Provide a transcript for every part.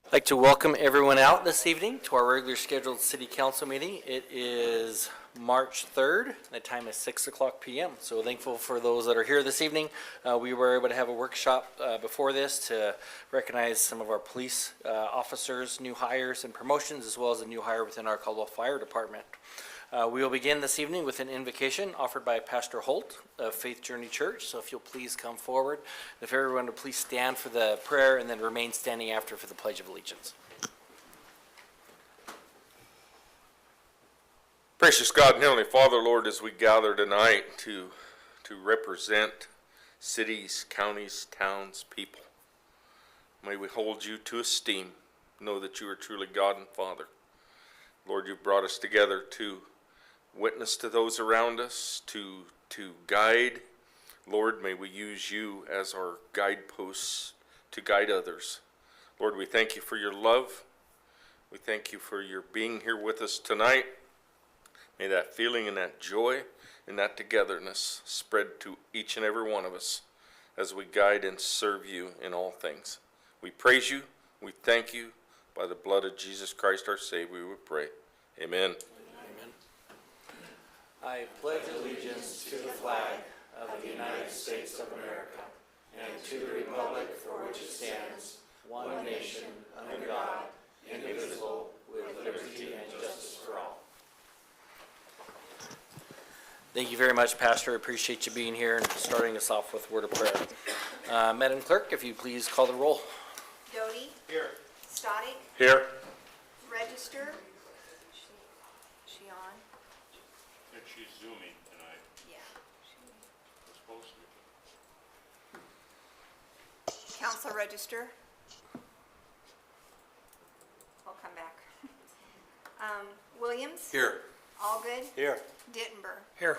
I'd like to welcome everyone out this evening to our regular scheduled city council meeting. It is March 3rd. The time is 6:00 p.m. So thankful for those that are here this evening. We were able to have a workshop before this to recognize some of our police officers, new hires and promotions, as well as a new hire within our Caldwell Fire Department. We will begin this evening with an invocation offered by Pastor Holt of Faith Journey Church. So if you'll please come forward. If everyone would please stand for the prayer and then remain standing after for the Pledge of Allegiance. Gracious God and Heavenly Father, Lord, as we gather tonight to represent cities, counties, towns, people, may we hold you to esteem. Know that you are truly God and Father. Lord, you've brought us together to witness to those around us, to guide. Lord, may we use you as our guideposts to guide others. Lord, we thank you for your love. We thank you for your being here with us tonight. May that feeling and that joy and that togetherness spread to each and every one of us as we guide and serve you in all things. We praise you. We thank you. By the blood of Jesus Christ our Savior, we pray. Amen. Amen. I pledge allegiance to the flag of the United States of America and to the republic for which it stands, one nation, under God, indivisible, with liberty and justice for all. Thank you very much, Pastor. I appreciate you being here and starting us off with a word of prayer. Madam Clerk, if you please call the roll. Doty? Here. Stoddick? Here. Register? She on? I think she's Zooming tonight. Yeah. She's supposed to. Council register? I'll come back. Williams? Here. Allgood? Here. Dittenberg? Here.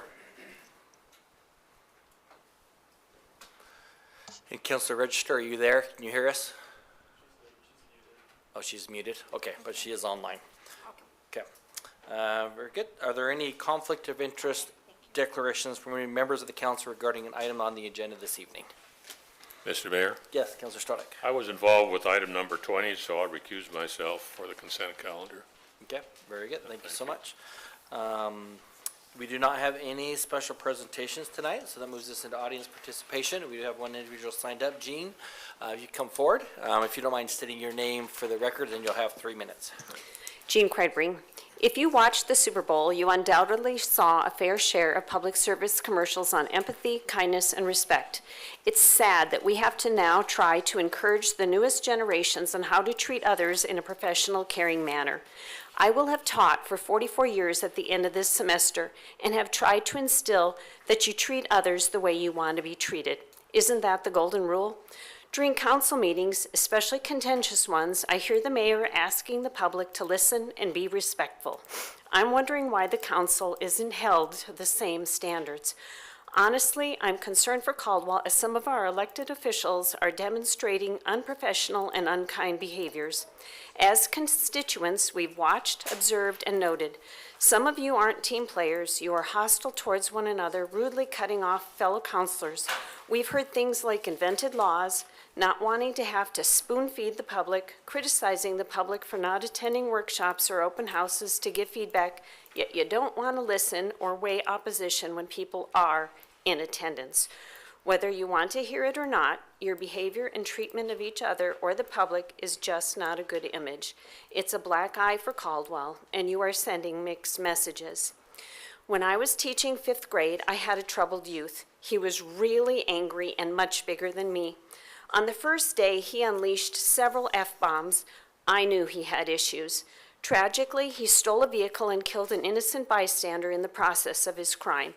Hey, Councilor Register, are you there? Can you hear us? Oh, she's muted. Okay, but she is online. Okay. Very good. Are there any conflict of interest declarations from any members of the council regarding an item on the agenda this evening? Mr. Mayor, Yes, Councilor Stoddick. I was involved with item number 20, so I'll recuse myself for the consent calendar. Okay, very good. Thank you so much. We do not have any special presentations tonight, so that moves us into audience participation. We do have one individual signed up. Jean, you come forward. If you don't mind stating your name for the record, then you'll have 3 minutes. Jean Craidbring. If you watched the Super Bowl, you undoubtedly saw a fair share of public service commercials on empathy, kindness, and respect. It's sad that we have to now try to encourage the newest generations on how to treat others in a professional, caring manner. I will have taught for 44 years at the end of this semester and have tried to instill that you treat others the way you want to be treated. Isn't that the golden rule? During council meetings, especially contentious ones, I hear the mayor asking the public to listen and be respectful. I'm wondering why the council isn't held to the same standards. Honestly, I'm concerned for Caldwell as some of our elected officials are demonstrating unprofessional and unkind behaviors. As constituents, we've watched, observed, and noted. Some of you aren't team players. You are hostile towards one another, rudely cutting off fellow councilors. We've heard things like invented laws, not wanting to have to spoon feed the public, criticizing the public for not attending workshops or open houses to give feedback, yet you don't want to listen or weigh opposition when people are in attendance. Whether you want to hear it or not, your behavior and treatment of each other or the public is just not a good image. It's a black eye for Caldwell, and you are sending mixed messages. When I was teaching 5th grade, I had a troubled youth. He was really angry and much bigger than me. On the first day, he unleashed several F-bombs. I knew he had issues. Tragically, he stole a vehicle and killed an innocent bystander in the process of his crime.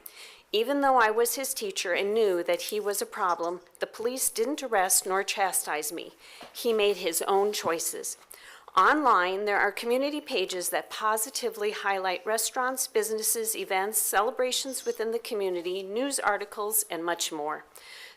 Even though I was his teacher and knew that he was a problem, the police didn't arrest nor chastise me. He made his own choices. Online, there are community pages that positively highlight restaurants, businesses, events, celebrations within the community, news articles, and much more.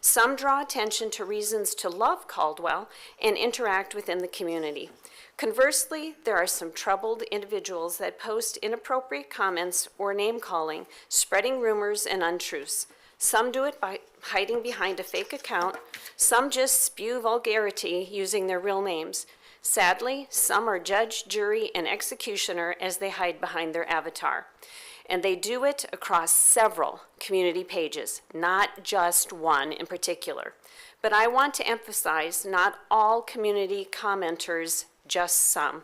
Some draw attention to reasons to love Caldwell and interact within the community. Conversely, there are some troubled individuals that post inappropriate comments or name-calling, spreading rumors and untruths. Some do it by hiding behind a fake account. Some just spew vulgarity using their real names. Sadly, some are judge, jury, and executioner as they hide behind their avatar. And they do it across several community pages, not just one in particular. But I want to emphasize not all community commenters, just some.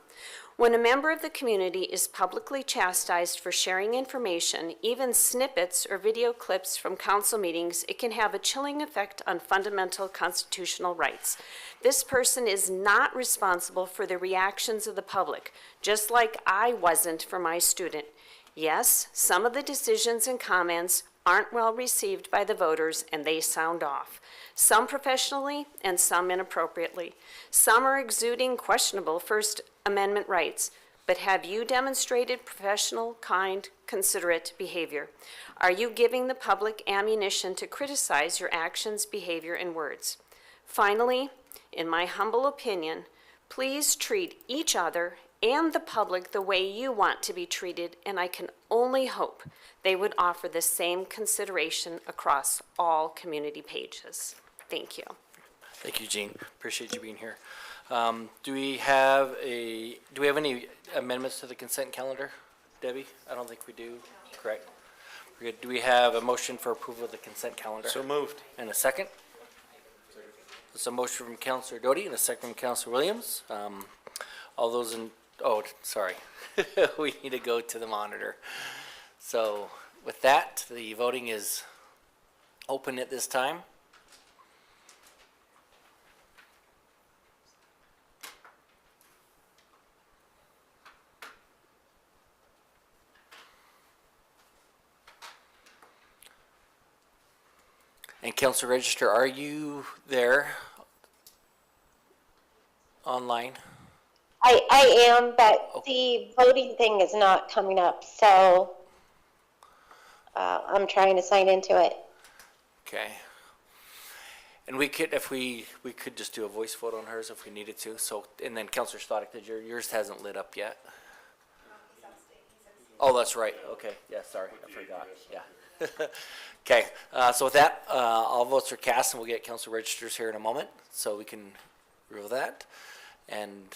When a member of the community is publicly chastised for sharing information, even snippets or video clips from council meetings, it can have a chilling effect on fundamental constitutional rights. This person is not responsible for the reactions of the public, just like I wasn't for my student. Yes, some of the decisions and comments aren't well received by the voters and they sound off. Some professionally and some inappropriately. Some are exuding questionable First Amendment rights. But have you demonstrated professional, kind, considerate behavior? Are you giving the public ammunition to criticize your actions, behavior, and words? Finally, in my humble opinion, please treat each other and the public the way you want to be treated, and I can only hope they would offer the same consideration across all community pages. Thank you. Thank you, Jean. Appreciate you being here. Do we have any amendments to the consent calendar, Debbie? I don't think we do. Correct. We're good. Do we have a motion for approval of the consent calendar? So moved. And a second? It's a motion from Councilor Doty and a second from Councilor Williams. All those in, oh, sorry. We need to go to the monitor. So with that, the voting is open at this time. And Councilor Register, are you there online? I am, but the voting thing is not coming up, so I'm trying to sign into it. Okay. And we could, if we could just do a voice vote on hers if we needed to. So, and then Councilor Stoddard, did yours hasn't lit up yet? Oh, that's right. Okay. Yeah, sorry. I forgot. Yeah. Okay. So with that, all votes are cast and we'll get Councilor Registers here in a moment so we can review that. And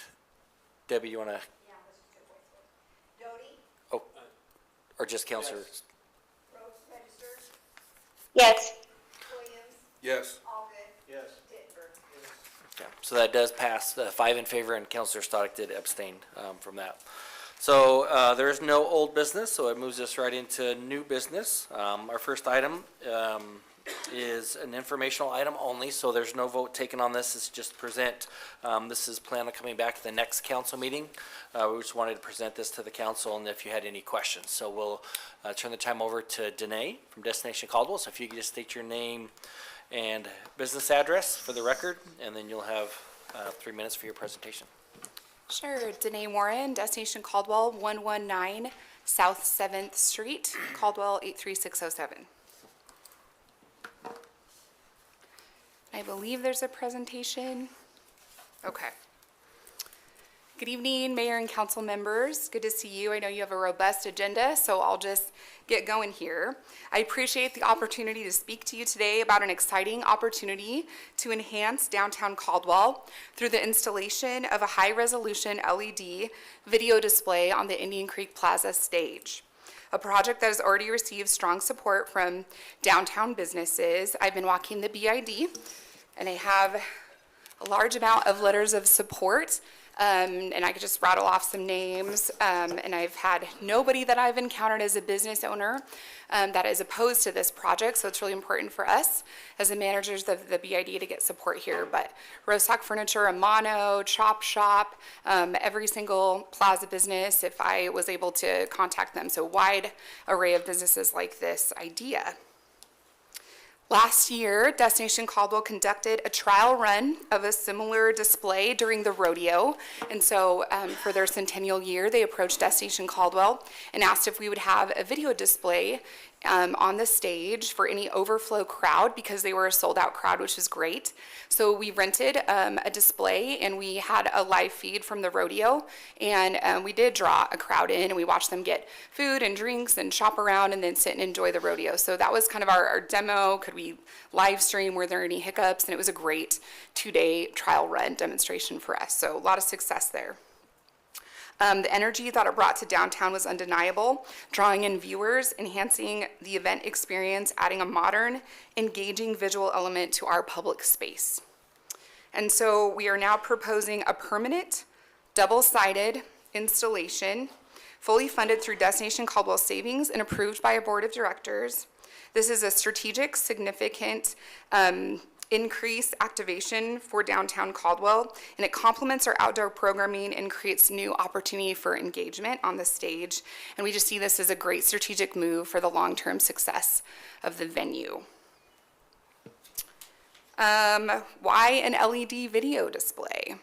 Debbie, you want to? Yeah, let's just do a voice vote. Doty, Oh, or just Councilor? Rose Register, Yes, Williams, Yes. Allgood. Yes. Dittenberg. Okay, so that does pass, 5 in favor, and Councilor Stoddard did abstain from that. So there is no old business, so it moves us right into new business. Our first item is an informational item only, so there's no vote taken on this. It's just present. This is planned on coming back to the next council meeting. We just wanted to present this to the council and if you had any questions. So we'll turn the time over to Danae from Destination Caldwell. So if you could just state your name and business address for the record, and then you'll have 3 minutes for your presentation. Sure. Danae Warren, Destination Caldwell, 119 South 7th Street, Caldwell 83607. I believe there's a presentation. Okay. Good evening, Mayor and Council members. Good to see you. I know you have a robust agenda, so I'll just get going here. I appreciate the opportunity to speak to you today about an exciting opportunity to enhance downtown Caldwell through the installation of a high-resolution LED video display on the Indian Creek Plaza stage, a project that has already received strong support from downtown businesses. I've been walking the BID, and I have a large amount of letters of support. And I could just rattle off some names, and I've had nobody that I've encountered as a business owner that is opposed to this project, so it's really important for us as the managers of the BID to get support here. But Rostock Furniture, Amano, Chop Shop, every single plaza business, if I was able to contact them, so wide array of businesses like this idea. Last year, Destination Caldwell conducted a trial run of a similar display during the rodeo. And so for their centennial year, they approached Destination Caldwell and asked if we would have a video display on the stage for any overflow crowd because they were a sold-out crowd, which was great. So we rented a display and we had a live feed from the rodeo, and we did draw a crowd in, and we watched them get food and drinks and shop around and then sit and enjoy the rodeo. So that was kind of our demo. Could we live stream? Were there any hiccups? And it was a great 2-day trial run demonstration for us. So a lot of success there. The energy that it brought to downtown was undeniable, drawing in viewers, enhancing the event experience, adding a modern, engaging visual element to our public space. And so we are now proposing a permanent, double-sided installation, fully funded through Destination Caldwell savings and approved by a board of directors. This is a strategic, significant increase activation for downtown Caldwell, and it complements our outdoor programming and creates new opportunity for engagement on the stage. And we just see this as a great strategic move for the long-term success of the venue. Why an LED video display?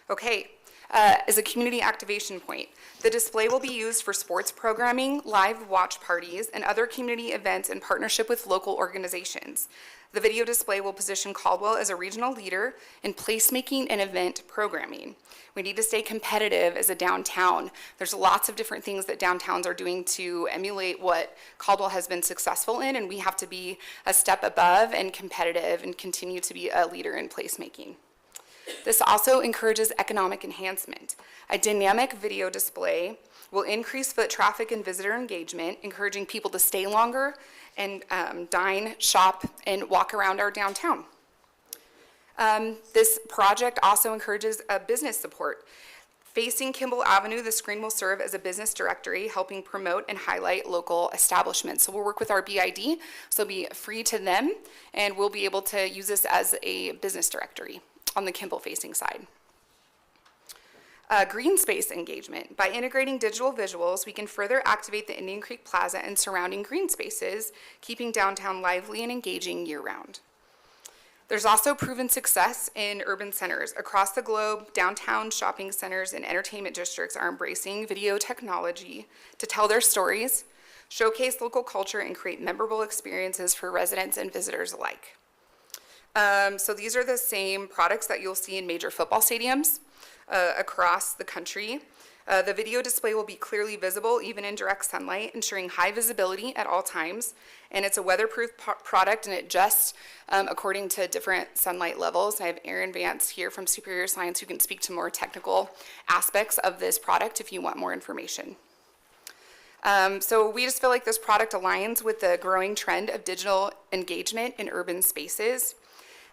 Okay. As a community activation point. The display will be used for sports programming, live watch parties, and other community events in partnership with local organizations. The video display will position Caldwell as a regional leader in placemaking and event programming. We need to stay competitive as a downtown. There's lots of different things that downtowns are doing to emulate what Caldwell has been successful in, and we have to be a step above and competitive and continue to be a leader in placemaking. This also encourages economic enhancement. A dynamic video display will increase foot traffic and visitor engagement, encouraging people to stay longer and dine, shop, and walk around our downtown. This project also encourages business support. Facing Kimball Avenue, the screen will serve as a business directory, helping promote and highlight local establishments. So we'll work with our BID, so it'll be free to them, and we'll be able to use this as a business directory on the Kimball facing side. Green space engagement. By integrating digital visuals, we can further activate the Indian Creek Plaza and surrounding green spaces, keeping downtown lively and engaging year-round. There's also proven success in urban centers. Across the globe, downtown shopping centers and entertainment districts are embracing video technology to tell their stories, showcase local culture, and create memorable experiences for residents and visitors alike. So these are the same products that you'll see in major football stadiums across the country. The video display will be clearly visible even in direct sunlight, ensuring high visibility at all times. And it's a weatherproof product, and it adjusts according to different sunlight levels. I have Aaron Vance here from Superior Science who can speak to more technical aspects of this product if you want more information. So we just feel like this product aligns with the growing trend of digital engagement in urban spaces.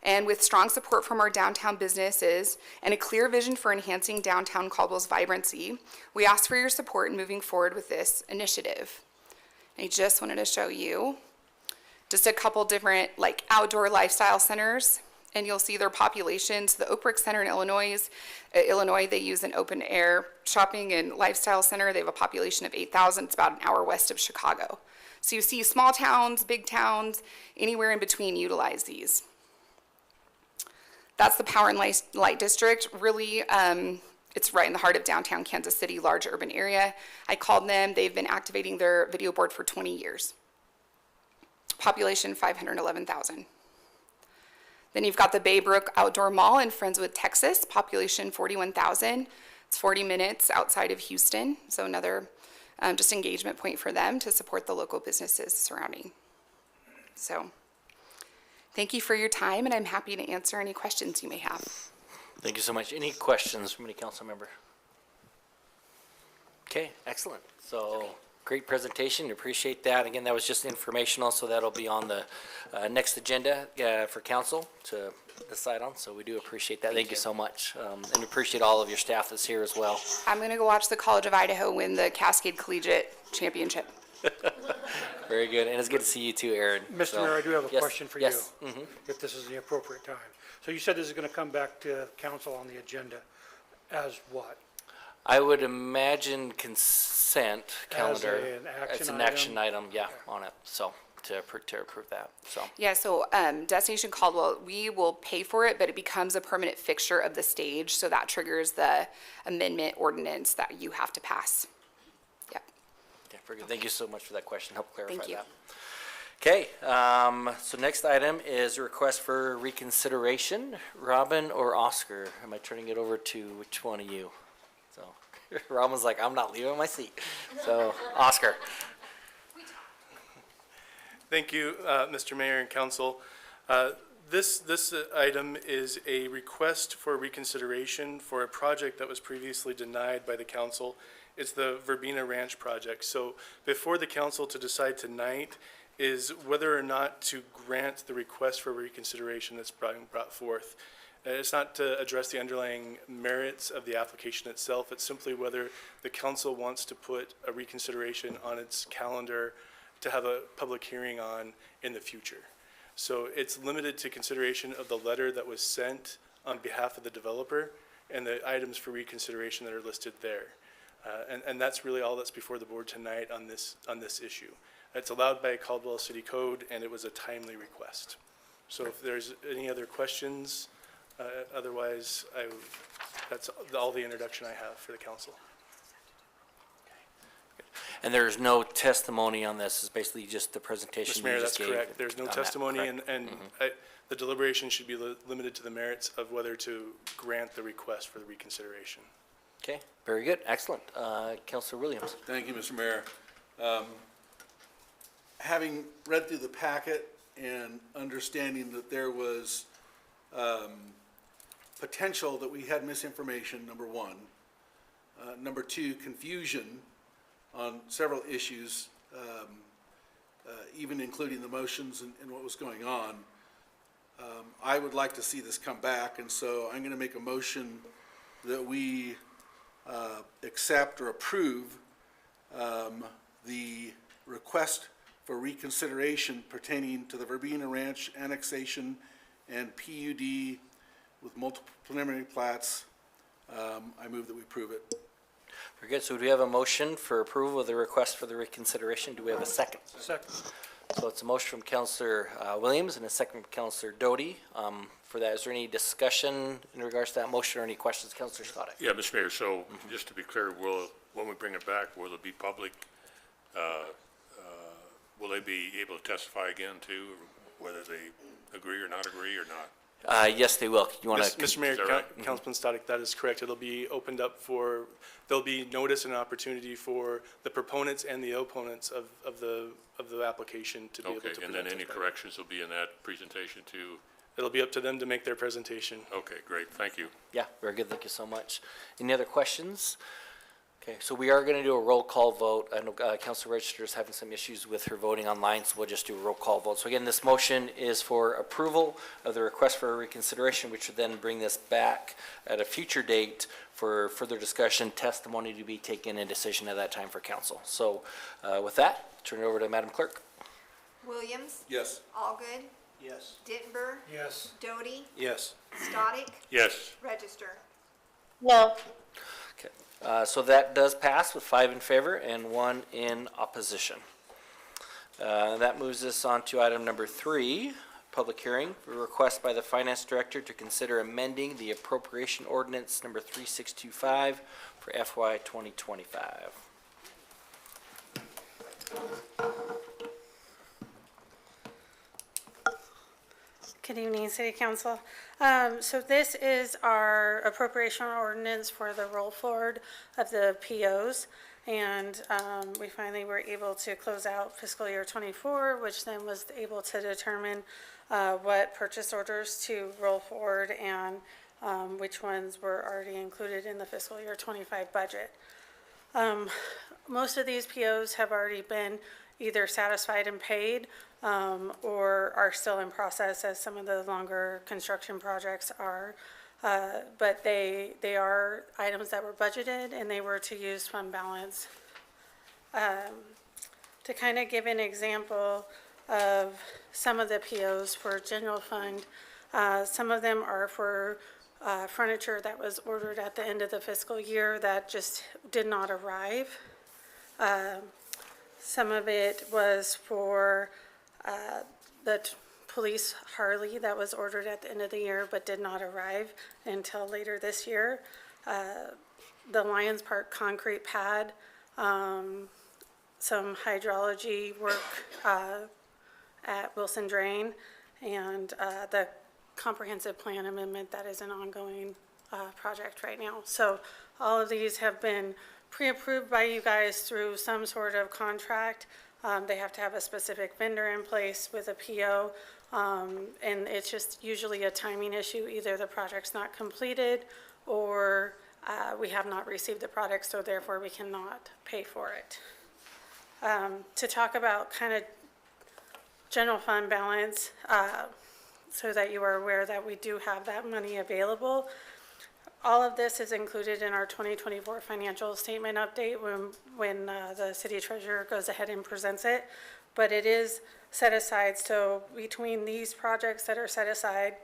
And with strong support from our downtown businesses and a clear vision for enhancing downtown Caldwell's vibrancy, we ask for your support in moving forward with this initiative. I just wanted to show you just a couple different outdoor lifestyle centers, and you'll see their populations. The Oak Brook Center in Illinois, they use an open air shopping and lifestyle center. They have a population of 8,000. It's about an hour west of Chicago. So you see small towns, big towns, anywhere in between utilize these. That's the Power and Light District. Really, it's right in the heart of downtown Kansas City, large urban area. I called them. They've been activating their video board for 20 years. Population 511,000. Then you've got the Baybrook Outdoor Mall in Friendswood, Texas. Population 41,000. It's 40 minutes outside of Houston. So another just engagement point for them to support the local businesses surrounding. So thank you for your time, and I'm happy to answer any questions you may have. Thank you so much. Any questions from any council member? Okay, excellent. So great presentation. Appreciate that. Again, that was just informational, so that'll be on the next agenda for council to decide on. So we do appreciate that. Thank you so much. And appreciate all of your staff that's here as well. I'm going to go watch the College of Idaho win the Cascade Collegiate Championship. Very good. And it's good to see you too, Aaron. Mr. Mayor, I do have a Yes, question for yes. you, if this is the appropriate time. So you said this is going to come back to council on the agenda as what? I would imagine consent calendar. an action It's an item? action item, yeah, on it. So to approve that, so. Yeah, so Destination Caldwell, we will pay for it, but it becomes a permanent fixture of the stage, so that triggers the amendment ordinance that you have to pass. Yep. Okay, very good. Thank you so much for that question. Help clarify Thank you. that. Okay, so next item is a request for reconsideration. Robin or Oscar? Am I turning it over to which one of you? So Robin's like, I'm not leaving my seat. So Oscar. Thank you, Mr. Mayor and Council. This item is a request for reconsideration for a project that was previously denied by the council. It's the Verbena Ranch project. So before the council to decide tonight is whether or not to grant the request for reconsideration that's being brought forth. It's not to address the underlying merits of the application itself. It's simply whether the council wants to put a reconsideration on its calendar to have a public hearing on in the future. So it's limited to consideration of the letter that was sent on behalf of the developer and the items for reconsideration that are listed there. And that's really all that's before the board tonight on this issue. It's allowed by Caldwell City Code, and it was a timely request. So if there's any other questions, otherwise, that's all the introduction I have for the council. And there's no testimony on this. It's basically just the presentation Mr. Mayor, you that's just gave. correct. There's no on that, testimony, correct? and the deliberation should be limited to the merits of whether to grant the request for the reconsideration. Okay, very good, excellent. Councilor Williams. Thank you, Mr. Mayor. Having read through the packet and understanding that there was potential that we had misinformation, number one. Number two, confusion on several issues, even including the motions and what was going on. I would like to see this come back, and so I'm going to make a motion that we accept or approve the request for reconsideration pertaining to the Verbena Ranch annexation and PUD with multiple preliminary plats. I move that we approve it. Very good, so do we have a motion for approval of the request for the reconsideration? Do we have a second? Second. So it's a motion from Councilor Williams and a second from Councilor Doty. For that, is there any discussion in regards to that motion or any questions, Councilor Stoddard? Yeah, Mr. Mayor, so just to be clear, when we bring it back, will it be public? Will they be able to testify again too, whether they agree or not agree or not? Yes, they will. You want Mr. to? Mayor, Is that right? Councilman Static, that is correct. It'll be opened up there'll be notice and opportunity for the proponents and the opponents of the application to be able to Okay, present. and then any testimony. corrections will be in that presentation too? It'll be up to them to make their presentation. Okay, great, thank you. Yeah, very good. Thank you so much. Any other questions? Okay, so we are going to do a roll call vote. I know Councilor Register is having some issues with her voting online, so we'll just do a roll call vote. So again, this motion is for approval of the request for reconsideration, which would then bring this back at a future date for further discussion, testimony to be taken, and decision at that time for council. So with that, turn it over to Madam Clerk. Williams, Yes. Allgood, Yes. Dittenberg, Yes. Doty, Yes. Stodic, Yes, Register. No. Okay, so that does pass with 5 in favor and 1 in opposition. That moves us on to item number 3, public hearing, a request by the Finance Director to consider amending the appropriation ordinance number 3625 for FY 2025. Good evening, City Council. So this is our appropriation ordinance for the roll forward of the POs. And we finally were able to close out fiscal year '24, which then was able to determine what purchase orders to roll forward and which ones were already included in the fiscal year '25 budget. Most of these POs have already been either satisfied and paid or are still in process, as some of the longer construction projects are. But they are items that were budgeted and they were to use fund balance. To kind of give an example of some of the POs for general fund, some of them are for furniture that was ordered at the end of the fiscal year that just did not arrive. Some of it was for the police Harley that was ordered at the end of the year but did not arrive until later this year. The Lions Park concrete pad, some hydrology work at Wilson Drain, and the comprehensive plan amendment that is an ongoing project right now. So all of these have been pre-approved by you guys through some sort of contract. They have to have a specific vendor in place with a PO, and it's just usually a timing issue. Either the project's not completed or we have not received the product, so therefore we cannot pay for it. To talk about kind of general fund balance, so that you are aware that we do have that money available. All of this is included in our 2024 financial statement update when the city treasurer goes ahead and presents it. But it is set aside, so between these projects that are set aside,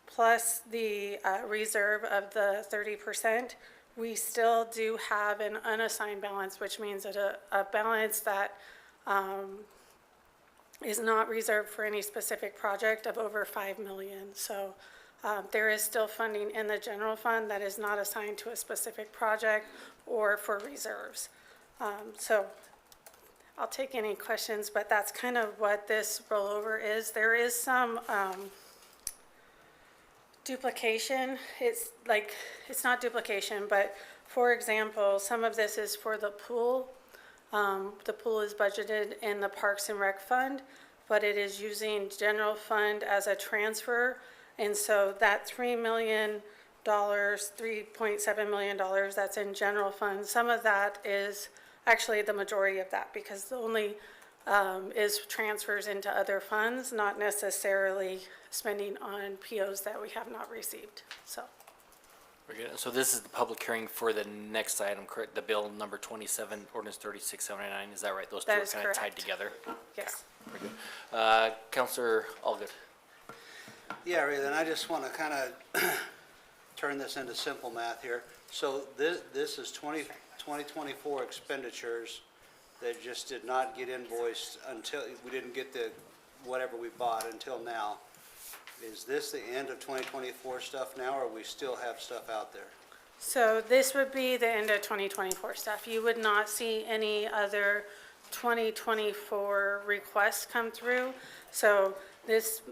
plus the reserve of the 30%, we still do have an unassigned balance, which means that a balance that is not reserved for any specific project of over 5 million. So there is still funding in the general fund that is not assigned to a specific project or for reserves. So I'll take any questions, but that's kind of what this rollover is. There is some duplication. It's not duplication, but for example, some of this is for the pool. The pool is budgeted in the Parks and Rec Fund, but it is using general fund as a transfer. And so that $3 million, $3.7 million that's in general fund, some of that is actually the majority of that, because the only is transfers into other funds, not necessarily spending on POs that we have not received, so. Very good. So this is the public hearing for the next item, correct? The bill number 27, ordinance 3679, is that right? Those two That are is kind of tied correct. together? Yes. Very good. Counselor Allgood. Yeah, Ray, then I just want to kind of turn this into simple math here. So this is 2024 expenditures that just did not get invoiced until, we didn't get the, whatever we bought until now. Is this the end of 2024 stuff now, or we still have stuff out there? So this would be the end of 2024 stuff. You would not see any other 2024 requests come through. So this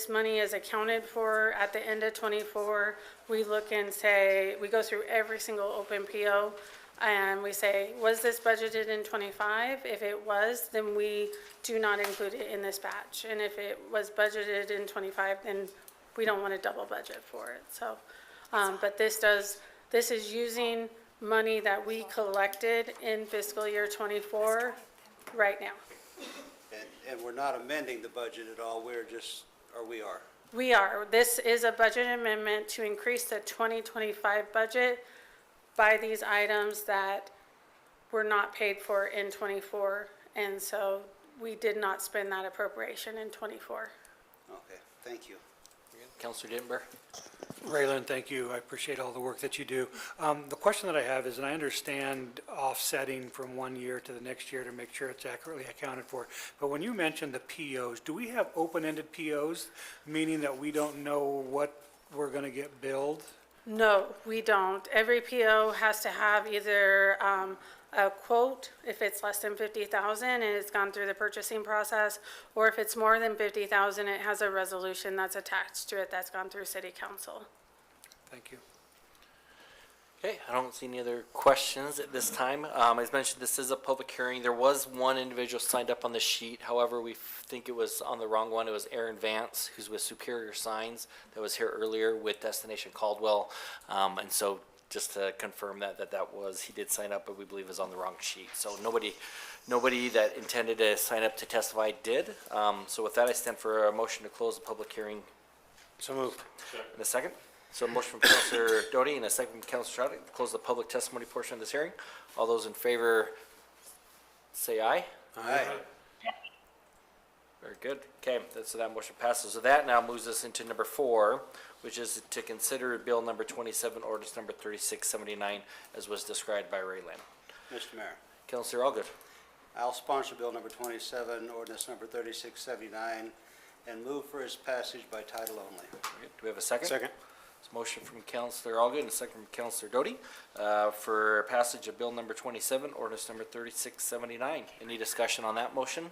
money is accounted for at the end of 24. We look and say, we go through every single open PO and we say, was this budgeted in 25? If it was, then we do not include it in this batch. And if it was budgeted in 25, then we don't want to double budget for it. So, but this is using money that we collected in fiscal year 24 right now. And we're not amending the budget at all, we're just, or we are? We are. This is a budget amendment to increase the 2025 budget by these items that were not paid for in 24. And so we did not spend that appropriation in 24. Okay, thank you. Counselor Dittenber. Raylan, thank you. I appreciate all the work that you do. The question that I have is, and I understand offsetting from one year to the next year to make sure it's accurately accounted for, but when you mentioned the POs, do we have open-ended POs, meaning that we don't know what we're going to get billed? No, we don't. Every PO has to have either a quote, if it's less than 50,000 and it's gone through the purchasing process, or if it's more than 50,000, it has a resolution that's attached to it that's gone through city council. Thank you. Okay, I don't see any other questions at this time. As mentioned, this is a public hearing. There was one individual signed up on the sheet. However, we think it was on the wrong one. It was Aaron Vance, who's with Superior Signs, that was here earlier with Destination Caldwell. And so just to confirm that was, he did sign up, but we believe is on the wrong sheet. So nobody that intended to sign up to testify did. So with that, I stand for a motion to close the public hearing. So moved. In a second. So a motion from Councilor Doty and a second from Councilor Trout to close the public testimony portion of this hearing. All those in favor say aye. Aye. Very good. Okay, so that motion passes. So that now moves us into number 4, which is to consider bill number 27, ordinance number 3679, as was described by Ray Lynn. Mr. Mayor, Councilor Allgood. I'll sponsor bill number 27, ordinance number 3679, and move for its passage by title only. Do we have a second? Second. It's a motion from Counselor Allgood and a second from Counselor Doty for passage of bill number 27, ordinance number 3679. Any discussion on that motion?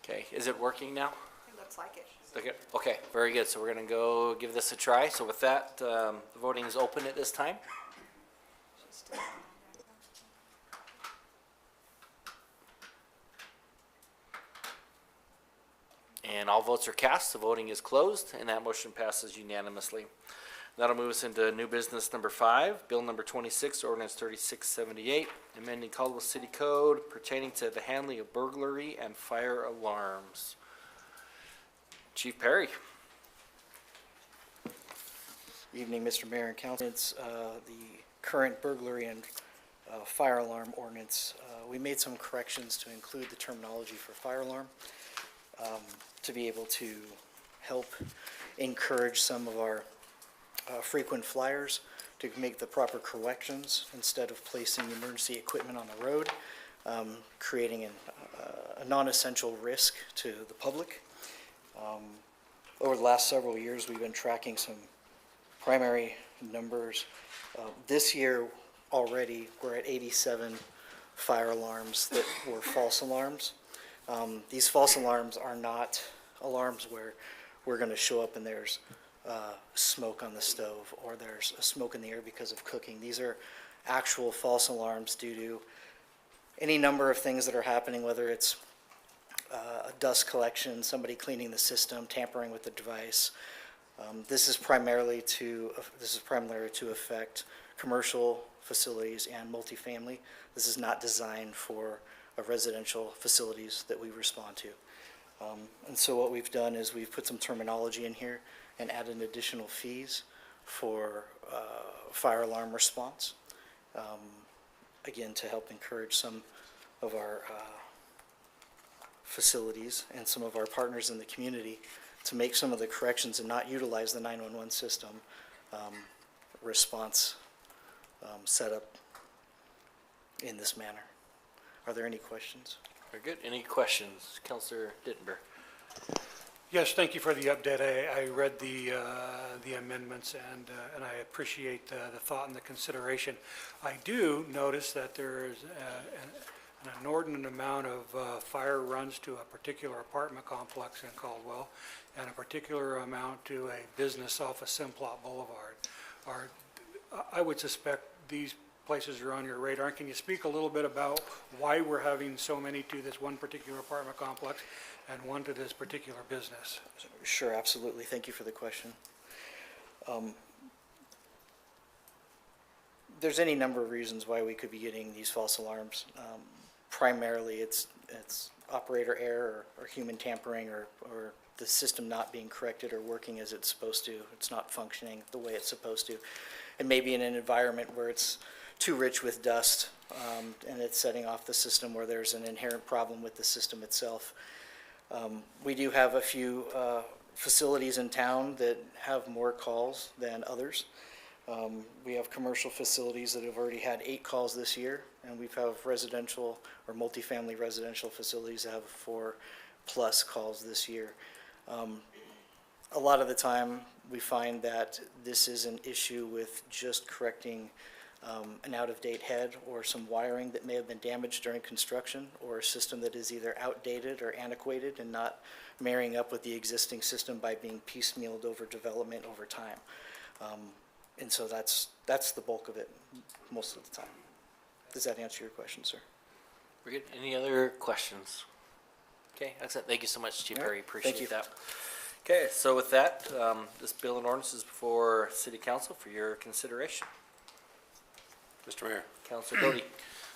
Okay, is it working now? It looks like it. Okay, very good. So we're gonna go give this a try. So with that, the voting is open at this time. And all votes are cast. The voting is closed, and that motion passes unanimously. That'll move us into new business number 5, bill number 26, ordinance 3678, amending Caldwell City Code pertaining to the handling of burglary and fire alarms. Chief Perry. Evening, Mr. Mayor and Council. It's the current burglary and fire alarm ordinance. We made some corrections to include the terminology for fire alarm to be able to help encourage some of our frequent flyers to make the proper corrections instead of placing emergency equipment on the road, creating a non-essential risk to the public. Over the last several years, we've been tracking some primary numbers. This year already, we're at 87 fire alarms that were false alarms. These false alarms are not alarms where we're going to show up and there's smoke on the stove or there's a smoke in the air because of cooking. These are actual false alarms due to any number of things that are happening, whether it's a dust collection, somebody cleaning the system, tampering with the device. This is primarily to affect commercial facilities and multifamily. This is not designed for residential facilities that we respond to. And so what we've done is we've put some terminology in here and added additional fees for fire alarm response. Again, to help encourage some of our facilities and some of our partners in the community to make some of the corrections and not utilize the 911 system response setup in this manner. Are there any questions? Very good. Any questions? Counselor Dittenberg. Yes, thank you for the update. I read the amendments and I appreciate the thought and the consideration. I do notice that there is an inordinate amount of fire runs to a particular apartment complex in Caldwell and a particular amount to a business off of Simplot Boulevard. I would suspect these places are on your radar. Can you speak a little bit about why we're having so many to this one particular apartment complex and one to this particular business? Sure, absolutely. Thank you for the question. There's any number of reasons why we could be getting these false alarms. Primarily, it's operator error or human tampering or the system not being corrected or working as it's supposed to. It's not functioning the way it's supposed to. And maybe in an environment where it's too rich with dust and it's setting off the system where there's an inherent problem with the system itself. We do have a few facilities in town that have more calls than others. We have commercial facilities that have already had 8 calls this year, and we have residential or multifamily residential facilities that have 4+ calls this year. A lot of the time, we find that this is an issue with just correcting an out-of-date head or some wiring that may have been damaged during construction, or a system that is either outdated or antiquated and not marrying up with the existing system by being piecemealed over development over time. And so that's the bulk of it most of the time. Does that answer your question, sir? Very good. Any other questions? Okay, excellent. Thank you so much, Chief Perry. Appreciate that. Okay, so with that, this bill and ordinance is before City Council for your consideration. Mr. Mayor, Councilor Doty.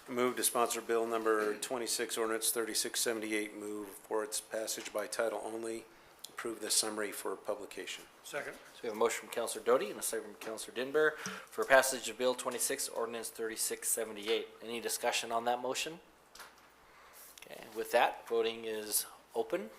I move to sponsor bill number 26, ordinance 3678, move for its passage by title only, approve the summary for publication. Second. So we have a motion from Councilor Doty and a second from Councilor Dittenberg for passage of bill 26, ordinance 3678. Any discussion on that motion? Okay, with that, voting is open.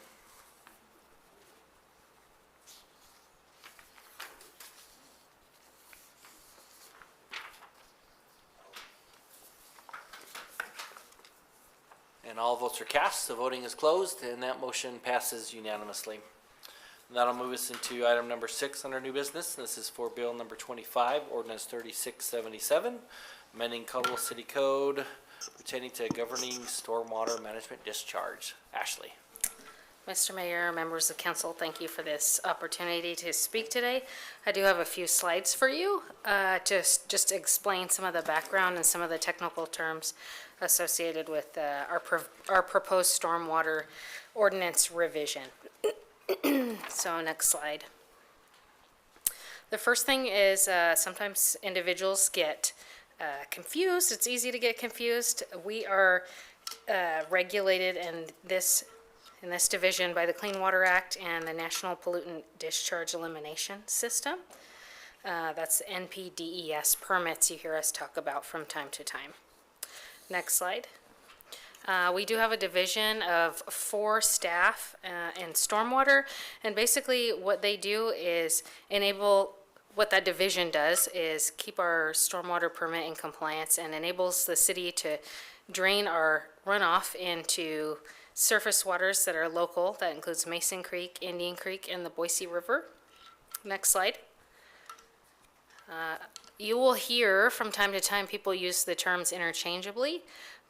And all votes are cast, so voting is closed, and that motion passes unanimously. That'll move us into item number 6 under new business. This is for bill number 25, ordinance 3677, amending Caldwell City Code pertaining to governing stormwater management discharge. Ashley. Mr. Mayor, members of council, thank you for this opportunity to speak today. I do have a few slides for you, just to explain some of the background and some of the technical terms associated with our proposed stormwater ordinance revision. So next slide. The first thing is sometimes individuals get confused. It's easy to get confused. We are regulated in this division by the Clean Water Act and the National Pollutant Discharge Elimination System. That's NPDES permits you hear us talk about from time to time. Next slide. We do have a division of 4 staff in stormwater, and basically what they do is what that division does is keep our stormwater permit in compliance and enables the city to drain our runoff into surface waters that are local. That includes Mason Creek, Indian Creek, and the Boise River. Next slide. You will hear from time to time people use the terms interchangeably,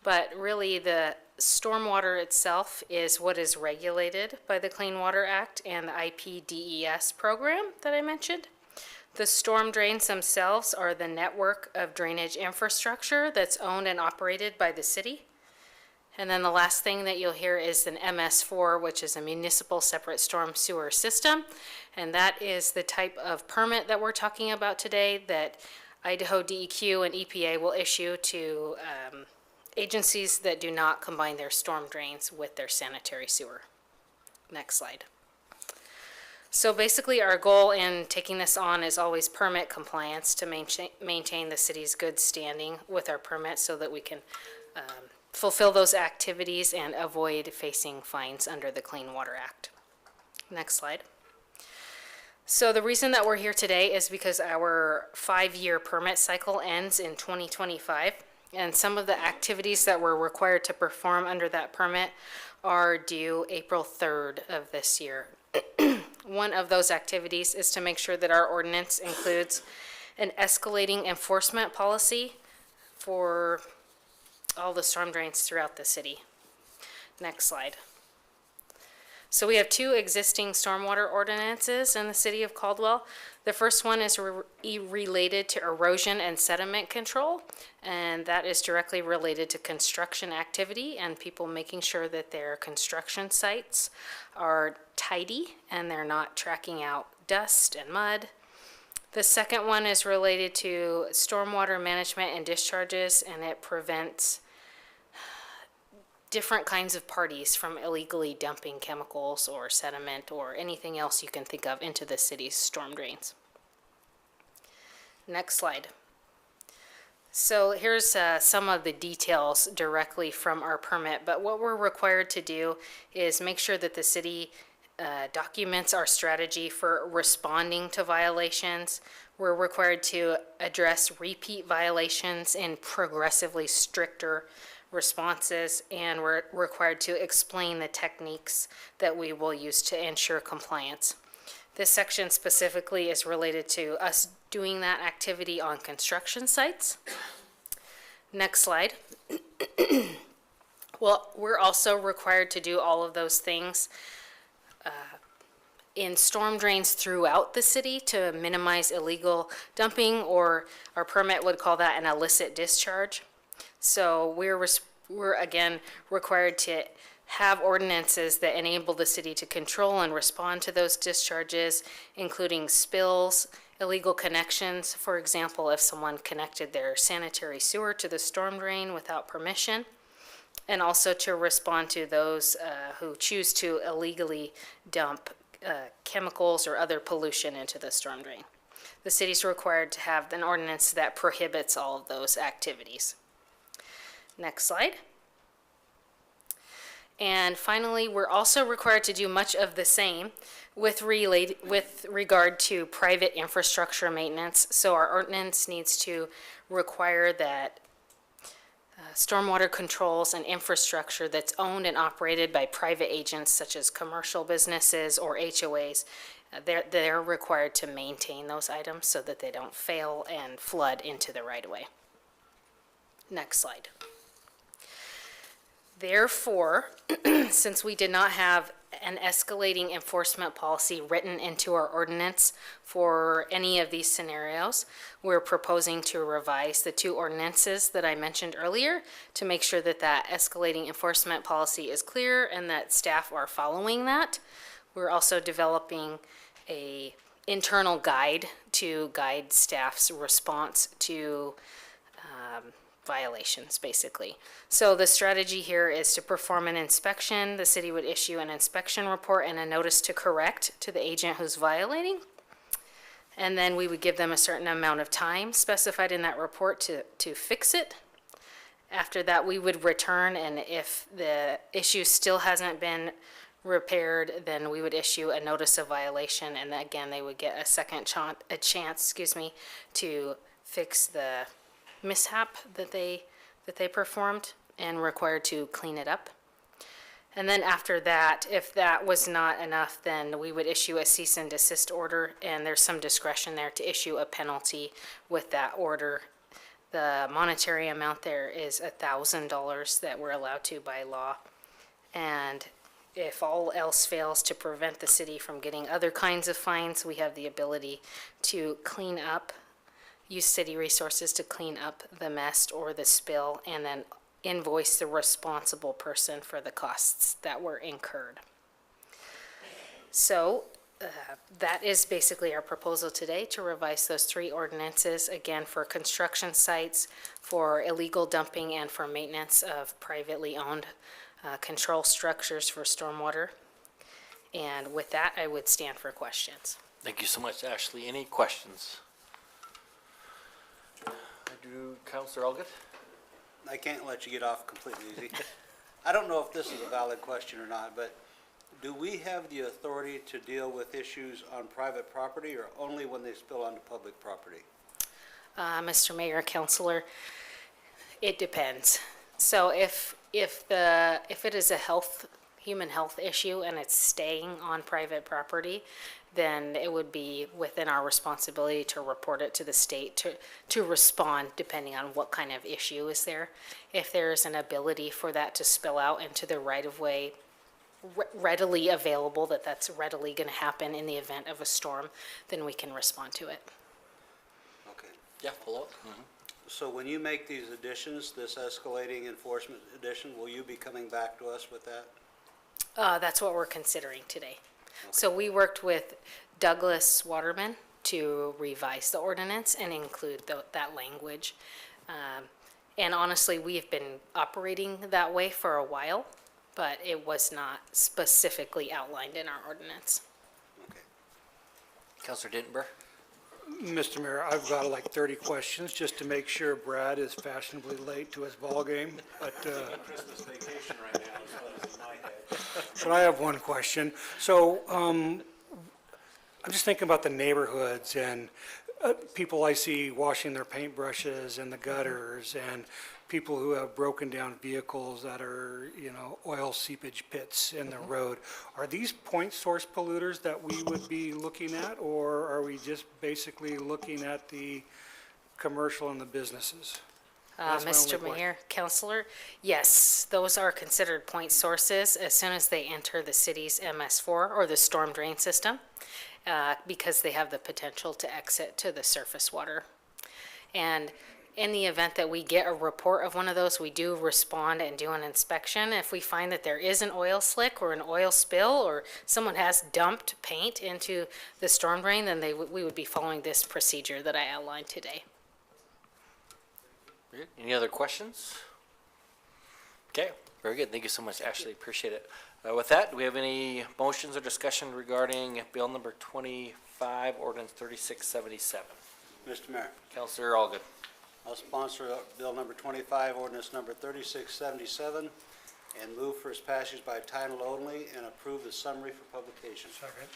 but really the stormwater itself is what is regulated by the Clean Water Act and the IPDES program that I mentioned. The storm drains themselves are the network of drainage infrastructure that's owned and operated by the city. And then the last thing that you'll hear is an MS4, which is a municipal separate storm sewer system. And that is the type of permit that we're talking about today that Idaho DEQ and EPA will issue to agencies that do not combine their storm drains with their sanitary sewer. Next slide. So basically our goal in taking this on is always permit compliance to maintain the city's good standing with our permits so that we can fulfill those activities and avoid facing fines under the Clean Water Act. Next slide. So the reason that we're here today is because our 5-year permit cycle ends in 2025, and some of the activities that we're required to perform under that permit are due April 3rd of this year. One of those activities is to make sure that our ordinance includes an escalating enforcement policy for all the storm drains throughout the city. Next slide. So we have 2 existing stormwater ordinances in the city of Caldwell. The first one is related to erosion and sediment control, and that is directly related to construction activity and people making sure that their construction sites are tidy and they're not tracking out dust and mud. The second one is related to stormwater management and discharges, and it prevents different kinds of parties from illegally dumping chemicals or sediment or anything else you can think of into the city's storm drains. Next slide. So here's some of the details directly from our permit, but what we're required to do is make sure that the city documents our strategy for responding to violations. We're required to address repeat violations in progressively stricter responses, and we're required to explain the techniques that we will use to ensure compliance. This section specifically is related to us doing that activity on construction sites. Next slide. Well, we're also required to do all of those things in storm drains throughout the city to minimize illegal dumping, or our permit would call that an illicit discharge. So we're again required to have ordinances that enable the city to control and respond to those discharges, including spills, illegal connections. For example, if someone connected their sanitary sewer to the storm drain without permission, and also to respond to those who choose to illegally dump chemicals or other pollution into the storm drain. The city's required to have an ordinance that prohibits all of those activities. Next slide. And finally, we're also required to do much of the same with regard to private infrastructure maintenance. So our ordinance needs to require that stormwater controls and infrastructure that's owned and operated by private agents such as commercial businesses or HOAs. They're required to maintain those items so that they don't fail and flood into the right-of-way. Next slide. Therefore, since we did not have an escalating enforcement policy written into our ordinance for any of these scenarios, we're proposing to revise the 2 ordinances that I mentioned earlier to make sure that that escalating enforcement policy is clear and that staff are following that. We're also developing a internal guide to guide staff's response to violations, basically. So the strategy here is to perform an inspection. The city would issue an inspection report and a notice to correct to the agent who's violating. And then we would give them a certain amount of time specified in that report to fix it. After that, we would return, and if the issue still hasn't been repaired, then we would issue a notice of violation, and again, they would get a second chance, to fix the mishap that they performed and required to clean it up. And then after that, if that was not enough, then we would issue a cease and desist order, and there's some discretion there to issue a penalty with that order. The monetary amount there is $1,000 that we're allowed to by law. And if all else fails to prevent the city from getting other kinds of fines, we have the ability to clean up, use city resources to clean up the mess or the spill, and then invoice the responsible person for the costs that were incurred. So that is basically our proposal today, to revise those 3 ordinances, again, for construction sites, for illegal dumping, and for maintenance of privately owned control structures for stormwater. And with that, I would stand for questions. Thank you so much, Ashley. Any questions? Councilor Elgin? I can't let you get off completely easy. I don't know if this is a valid question or not, but do we have the authority to deal with issues on private property or only when they spill onto public property? Mr. Mayor, Councilor, it depends. So if it is a human health issue and it's staying on private property, then it would be within our responsibility to report it to the state to respond depending on what kind of issue is there. If there is an ability for that to spill out into the right-of-way readily available, that's readily going to happen in the event of a storm, then we can respond to it. Okay. Yeah, follow up. So when you make these additions, this escalating enforcement addition, will you be coming back to us with that? That's what we're considering today. So we worked with Douglas Waterman to revise the ordinance and include that language. And honestly, we have been operating that way for a while, but it was not specifically outlined in our ordinance. Okay. Councilor Dittenber? Mr. Mayor, I've got like 30 questions just to make sure Brad is fashionably late to his ball game, but Christmas vacation right now is what is in my head. but I have one question. So I'm just thinking about the neighborhoods and people I see washing their paintbrushes in the gutters, and people who have broken down vehicles that are, oil seepage pits in the road. Are these point source polluters that we would be looking at, or are we just basically looking at the commercial and the businesses? That's my only Mr. question. Mayor, Councilor, yes, those are considered point sources as soon as they enter the city's MS4 or the storm drain system, because they have the potential to exit to the surface water. And in the event that we get a report of one of those, we do respond and do an inspection. If we find that there is an oil slick or an oil spill, or someone has dumped paint into the storm drain, then we would be following this procedure that I outlined today. Very good. Any other questions? Okay, very good. Thank you so much, Ashley. Appreciate it. With that, do we have any motions or discussion regarding bill number 25, ordinance 3677? Mr. Mayor, Councilor Allgood. I'll sponsor bill number 25, ordinance number 3677, and move for its passage by title only and approve the summary for publication. Second.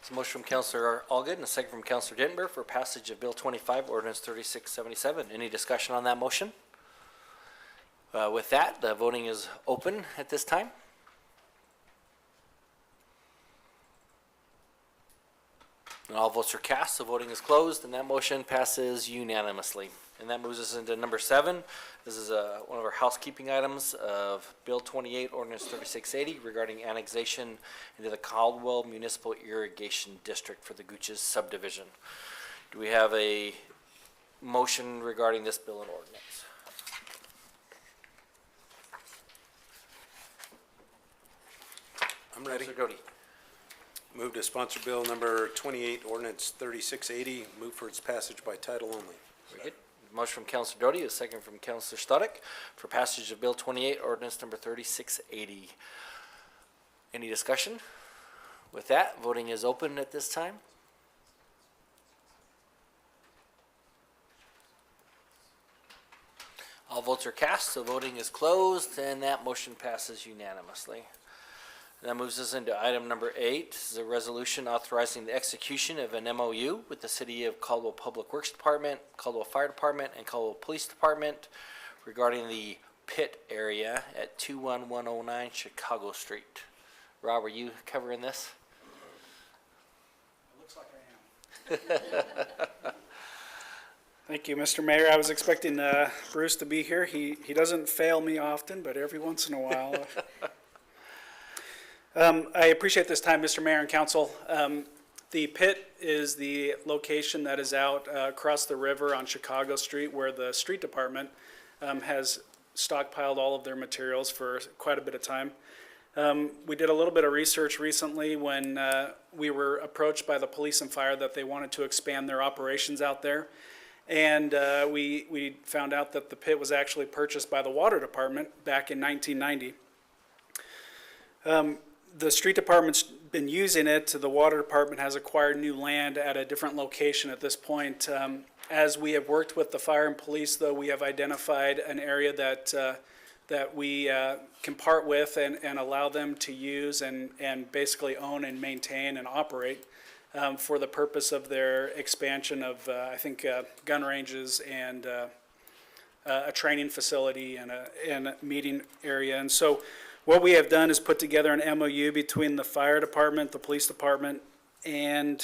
So motion from Councilor Allgood and a second from Councilor Dittenber for passage of bill 25, ordinance 3677. Any discussion on that motion? With that, the voting is open at this time. And all votes are cast, so voting is closed, and that motion passes unanimously. And that moves us into number 7. This is one of our housekeeping items of Bill 28, Ordinance 3680, regarding annexation into the Caldwell Municipal Irrigation District for the Gooches subdivision. Do we have a motion regarding this bill and ordinance? I'm ready. Mr. Doty. Move to sponsor bill number 28, ordinance 3680, move for its passage by title only. Very good. Motion from Councilor Doty, a second from Councilor Stoddick for passage of Bill 28, ordinance number 3680. Any discussion? With that, voting is open at this time. All votes are cast, so voting is closed, and that motion passes unanimously. That moves us into item number 8. This is a resolution authorizing the execution of an MOU with the City of Caldwell Public Works Department, Caldwell Fire Department, and Caldwell Police Department regarding the pit area at 21109 Chicago Street. Rob, are you covering this? It looks like I am. Thank you, Mr. Mayor. I was expecting Bruce to be here. He doesn't fail me often, but every once in a while. I appreciate this time, Mr. Mayor and Council. The pit is the location that is out across the river on Chicago Street where the street department has stockpiled all of their materials for quite a bit of time. We did a little bit of research recently when we were approached by the police and fire that they wanted to expand their operations out there. And we found out that the pit was actually purchased by the water department back in 1990. The street department's been using it. The water department has acquired new land at a different location at this point. As we have worked with the fire and police, though, we have identified an area that we can part with and allow them to use and basically own and maintain and operate for the purpose of their expansion of, I think, gun ranges and a training facility and a meeting area. And so what we have done is put together an MOU between the fire department, the police department, and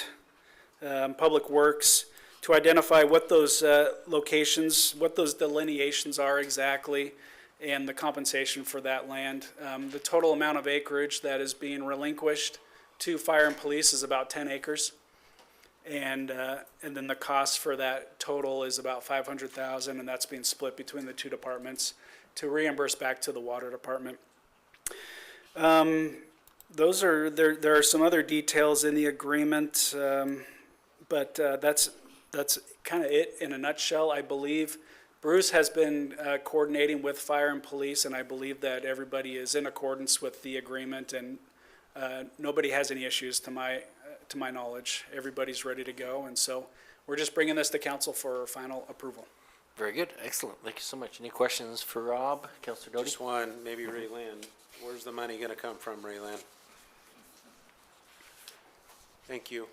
Public Works to identify what those locations, what those delineations are exactly, and the compensation for that land. The total amount of acreage that is being relinquished to fire and police is about 10 acres. And then the cost for that total is about $500,000, and that's being split between the two departments to reimburse back to the water department. There are some other details in the agreement, but that's kind of it in a nutshell. I believe Bruce has been coordinating with fire and police, and I believe that everybody is in accordance with the agreement, and nobody has any issues to my knowledge. Everybody's ready to go, and so we're just bringing this to council for final approval. Very good. Excellent. Thank you so much. Any questions for Rob? Councilor Doty? Just one, maybe Ray Land. Where's the money gonna come from, Ray Land? Thank you.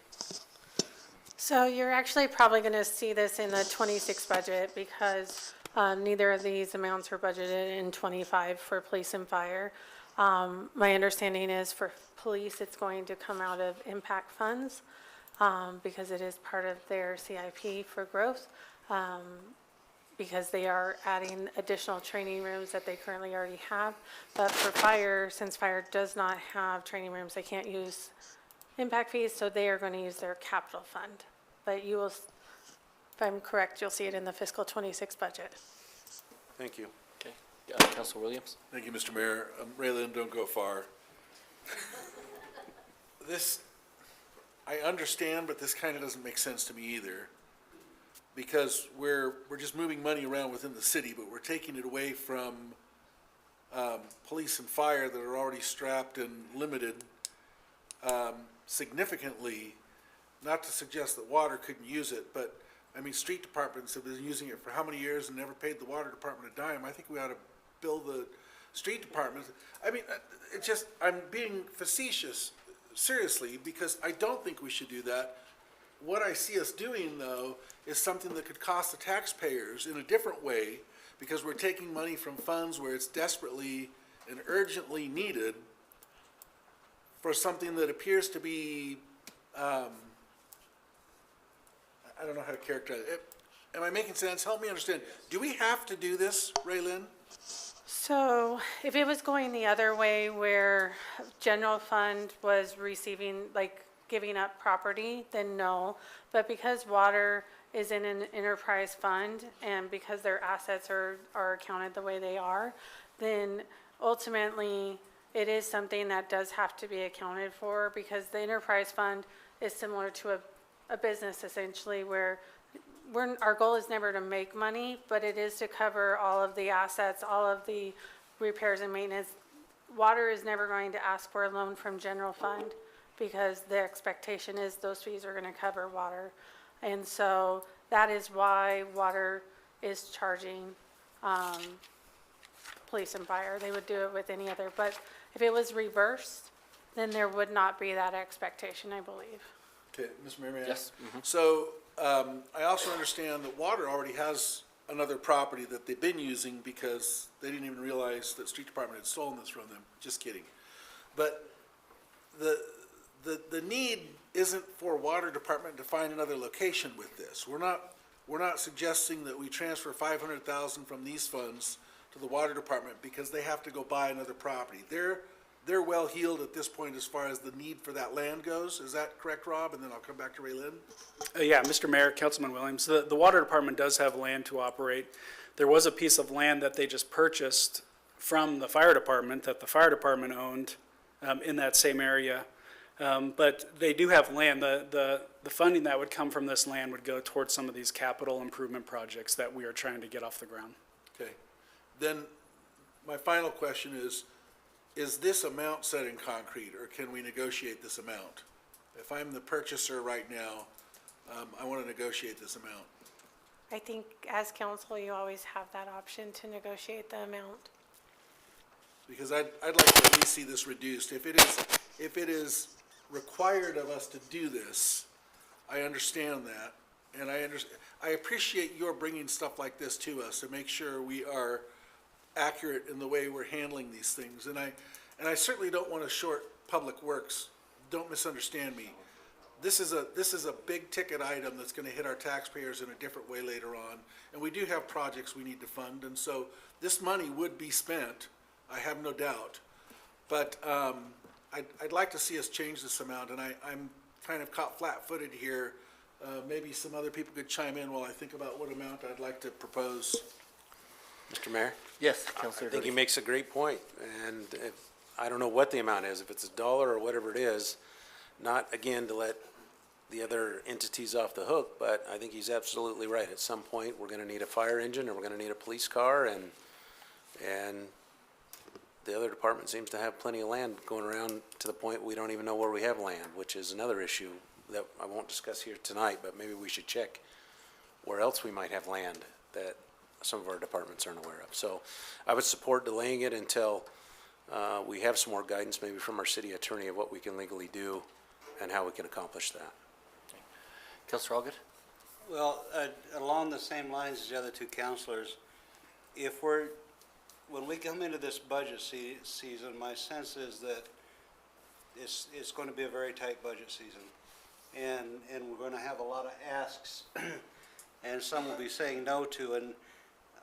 So you're actually probably going to see this in the 26 budget because neither of these amounts were budgeted in 25 for police and fire. My understanding is for police, it's going to come out of impact funds because it is part of their CIP for growth. Because they are adding additional training rooms that they currently already have. But for fire, since fire does not have training rooms, they can't use impact fees, so they are going to use their capital fund. But you will, if I'm correct, you'll see it in the fiscal 26 budget. Thank you. Okay. Councilor Williams? Thank you, Mr. Mayor. Raylan, don't go far. This, I understand, but this kind of doesn't make sense to me either. Because we're just moving money around within the city, but we're taking it away from police and fire that are already strapped and limited significantly. Not to suggest that water couldn't use it, but I mean, street departments have been using it for how many years and never paid the water department a dime. I think we ought to bill the street department. I mean, it's just, I'm being facetious, seriously, because I don't think we should do that. What I see us doing, though, is something that could cost the taxpayers in a different way because we're taking money from funds where it's desperately and urgently needed for something that appears to be, I don't know how to characterize it. Am I making sense? Help me understand. Do we have to do this, Raylyn? So if it was going the other way where general fund was receiving, like giving up property, then no. But because water is in an enterprise fund and because their assets are accounted the way they are, then ultimately it is something that does have to be accounted for because the enterprise fund is similar to a business essentially where our goal is never to make money, but it is to cover all of the assets, all of the repairs and maintenance. Water is never going to ask for a loan from general fund because the expectation is those fees are going to cover water. And so that is why water is charging police and fire. They would do it with any other, but if it was reversed, then there would not be that expectation, I believe. Okay, Mr. Mayor, may I? Yes. So, I also understand that water already has another property that they've been using because they didn't even realize that street department had stolen this from them. Just kidding. But the need isn't for water department to find another location with this. We're not suggesting that we transfer $500,000 from these funds to the water department because they have to go buy another property. They're well heeled at this point as far as the need for that land goes. Is that correct, Rob? And then I'll come back to Ray Lynn. Yeah, Mr. Mayor, Councilman Williams, the water department does have land to operate. There was a piece of land that they just purchased from the fire department that the fire department owned in that same area. But they do have land. The funding that would come from this land would go towards some of these capital improvement projects that we are trying to get off the ground. Okay. Then my final question is this amount set in concrete, or can we negotiate this amount? If I'm the purchaser right now, I want to negotiate this amount. I think as council, you always have that option to negotiate the amount. Because I'd like to at least see this reduced. If it is required of us to do this, I understand that. And I appreciate your bringing stuff like this to us to make sure we are accurate in the way we're handling these things. And I certainly don't want to short Public Works. Don't misunderstand me. This is a big ticket item that's going to hit our taxpayers in a different way later on. And we do have projects we need to fund. And so this money would be spent, I have no doubt. But I'd like to see us change this amount. And I'm kind of caught flat-footed here. Maybe some other people could chime in while I think about what amount I'd like to propose. Mr. Mayor? Yes, Councilor I think he Doty. makes a great point, and I don't know what the amount is, if it's $1 or whatever it is, not, again, to let the other entities off the hook, but I think he's absolutely right. At some point, we're gonna need a fire engine, or we're gonna need a police car, and the other department seems to have plenty of land going around to the point we don't even know where we have land, which is another issue that I won't discuss here tonight, but maybe we should check where else we might have land that some of our departments aren't aware of. So I would support delaying it until we have some more guidance, maybe from our city attorney, of what we can legally do and how we can accomplish that. Councilor Allgood? Well, along the same lines as the other two counselors, when we come into this budget season, my sense is that it's going to be a very tight budget season. And we're going to have a lot of asks, and some will be saying no to, and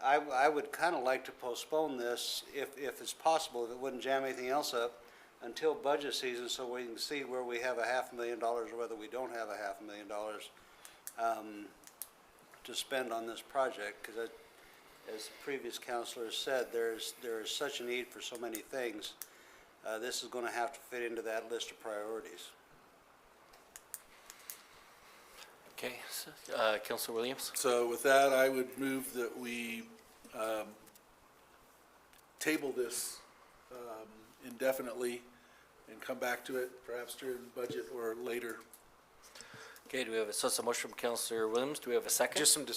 I would kind of like to postpone this, if it's possible, if it wouldn't jam anything else up, until budget season, so we can see where we have $500,000 or whether we don't have $500,000 to spend on this project, because as the previous counselor said, there is such a need for so many things. This is going to have to fit into that list of priorities. Okay, Councilor Williams? So with that, I would move that we table this indefinitely and come back to it, perhaps during budget or later. Okay, do we have it's a motion from Councilor Williams? Do we have a second? Just some Do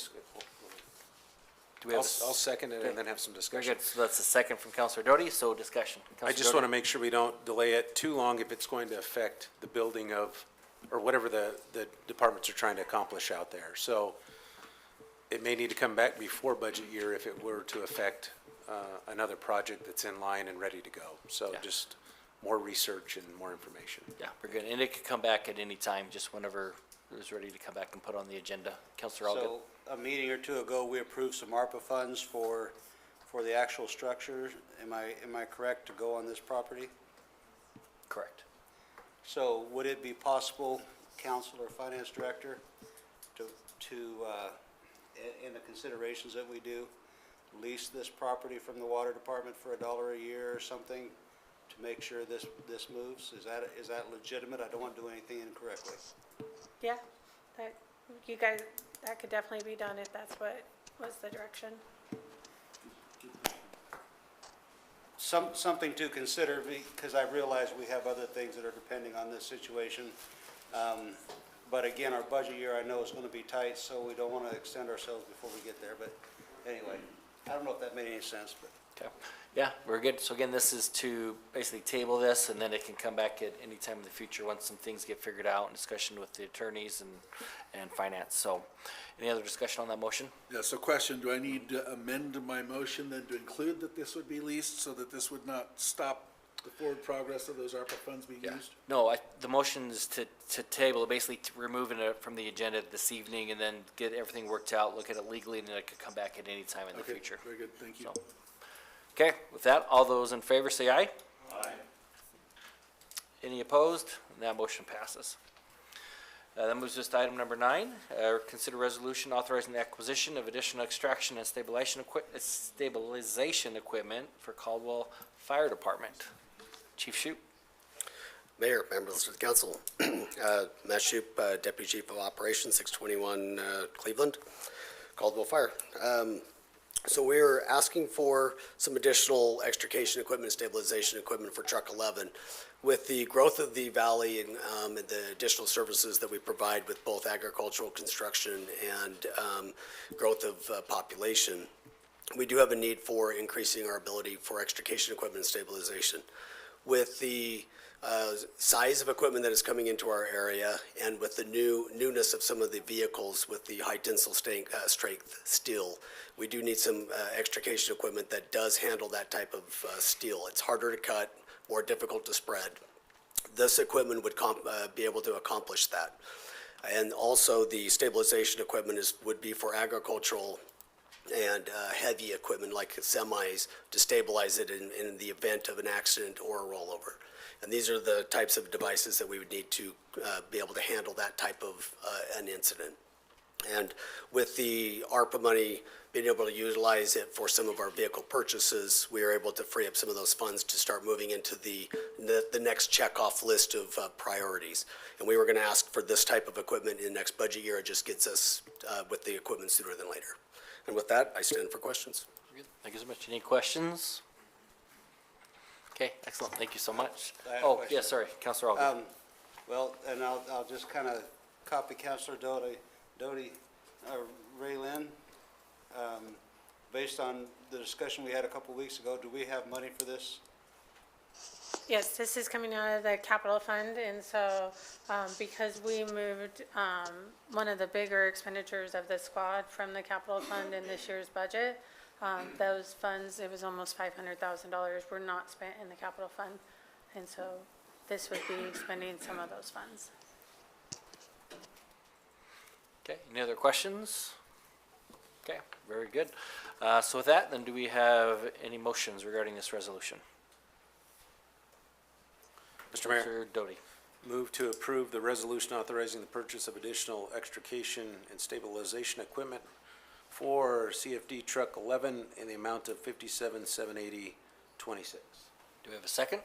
we have I'll second it and then have some Very discussion. good. So that's a second from Councilor Doty, so discussion. I just want to make sure we don't delay it too long if it's going to affect the building of, or whatever the departments are trying to accomplish out there. So it may need to come back before budget year if it were to affect another project that's in line and ready to go. So Yeah. just more research and more information. Yeah, we're good. And it could come back at any time, just whenever it was ready to come back and put on the agenda. Counselor Allgood? So a meeting or two ago, we approved some ARPA funds for the actual structure. Am I correct to go on this property? Correct. So would it be possible, Council or Finance Director, in the considerations that we do, lease this property from the Water Department for $1 a year or something to make sure this moves? Is that legitimate? I don't want to do anything incorrectly. Yeah, that could definitely be done if that's what was the direction. Something to consider, because I realize we have other things that are depending on this situation. But again, our budget year, I know is going to be tight, so we don't want to extend ourselves before we get there. But anyway, I don't know if that made any sense, but. Okay. Yeah, we're good. So again, this is to basically table this, and then it can come back at any time in the future once some things get figured out in discussion with the attorneys and finance. So any other discussion on that motion? Yeah, so question, do I need to amend my motion then to include that this would be leased so that this would not stop the forward progress of those ARPA funds being used? No, the motion is to table, basically to removing it from the agenda this evening and then get everything worked out, look at it legally, and then it could come back at any time in the future. Very good, thank you. So, okay, with that, all those in favor say aye. Aye. Any opposed? That motion passes. That moves us to item number 9, consider resolution authorizing the acquisition of additional extraction and stabilization equipment for Caldwell Fire Department. Chief Shoup. Mayor, members of the council, Matt Shoup, Deputy Chief of Operations, 621 Cleveland, Caldwell Fire. So we're asking for some additional extrication equipment, stabilization equipment for Truck 11. With the growth of the valley and the additional services that we provide with both agricultural construction and growth of population, we do have a need for increasing our ability for extrication equipment and stabilization. With the size of equipment that is coming into our area and with the newness of some of the vehicles with the high tensile strength steel, we do need some extrication equipment that does handle that type of steel. It's harder to cut, more difficult to spread. This equipment would be able to accomplish that. And also the stabilization equipment would be for agricultural and heavy equipment like semis to stabilize it in the event of an accident or a rollover. And these are the types of devices that we would need to be able to handle that type of an incident. And with the ARPA money, being able to utilize it for some of our vehicle purchases, we are able to free up some of those funds to start moving into the next checkoff list of priorities. And we were going to ask for this type of equipment in the next budget year. It just gets us with the equipment sooner than later. And with that, I stand for questions. Thank you so much. Any questions? Okay, excellent. Thank you so much. I have a Oh, question. yeah, sorry, Councilor Alden. Well, and I'll just kind of copy Councilor Doty, Ray Lynn. Based on the discussion we had a couple weeks ago, do we have money for this? Yes, this is coming out of the capital fund, and so, because we moved, one of the bigger expenditures of the squad from the capital fund in this year's budget, those funds, it was almost $500,000, were not spent in the capital fund, and so this would be spending some of those funds. Okay, any other questions? Okay, very good. So with that, then do we have any motions regarding this resolution? Mr. Mayor, Councilor Doty. move to approve the resolution authorizing the purchase of additional extrication and stabilization equipment for CFD Truck 11 in the amount of $57,780.26. Do we have a second?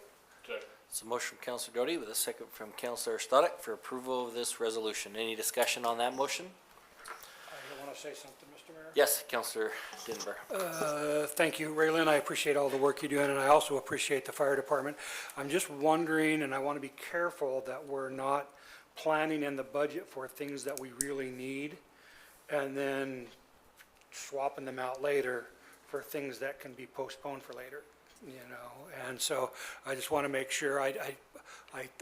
Second. It's a motion from Councilor Doty with a second from Councilor Stoddard for approval of this resolution. Any discussion on that motion? I want to say something, Mr. Mayor. Yes, Councilor Denver. Thank you, Raylan. I appreciate all the work you're doing, and I also appreciate the fire department. I'm just wondering, and I want to be careful that we're not planning in the budget for things that we really need and then swapping them out later for things that can be postponed for later, you know. And so I just want to make sure, I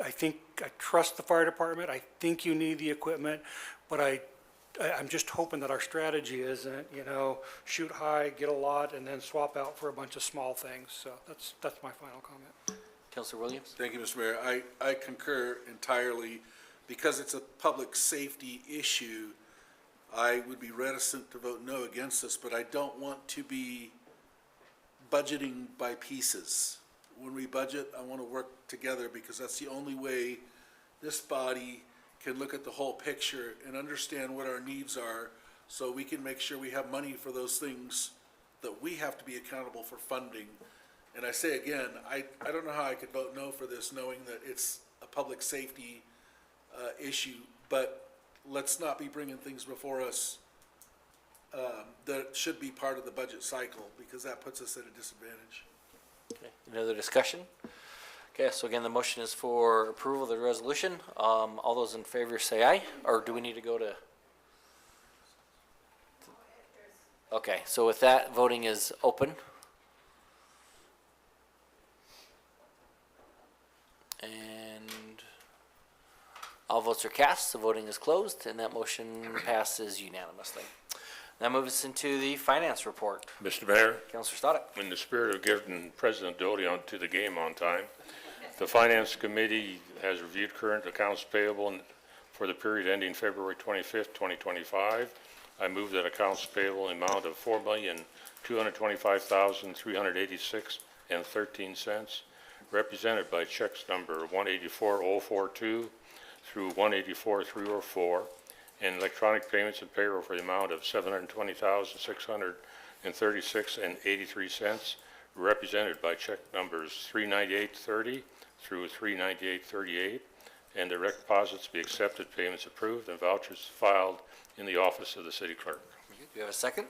think, I trust the fire department. I think you need the equipment, but I I'm just hoping that our strategy isn't, shoot high, get a lot, and then swap out for a bunch of small things. So that's my final comment. Councilor Williams? Thank you, Mr. Mayor. I concur entirely. Because it's a public safety issue, I would be reticent to vote no against this, but I don't want to be budgeting by pieces. When we budget, I want to work together because that's the only way this body can look at the whole picture and understand what our needs are so we can make sure we have money for those things that we have to be accountable for funding. And I say again, I don't know how I could vote no for this knowing that it's a public safety issue, but let's not be bringing things before us that should be part of the budget cycle because that puts us at a disadvantage. Okay, any other discussion? Okay, so again, the motion is for approval of the resolution. All those in favor say aye, or do we need to go to? Okay, so with that, voting is open. And all votes are cast, the voting is closed, and that motion passes unanimously. That moves us into the finance report. Mr. Mayor, Councilor Stoddard. in the spirit of giving President Doty on to the game on time, the Finance Committee has reviewed current accounts payable for the period ending February 25th, 2025. I move that accounts payable amount of $4,225,386.13, represented by checks number 184042 through 184304, and electronic payments and payroll for the amount of $720,636.83, represented by check numbers 39830 through 39838, and direct deposits be accepted, payments approved, and vouchers filed in the office of the city clerk. Do you have a second?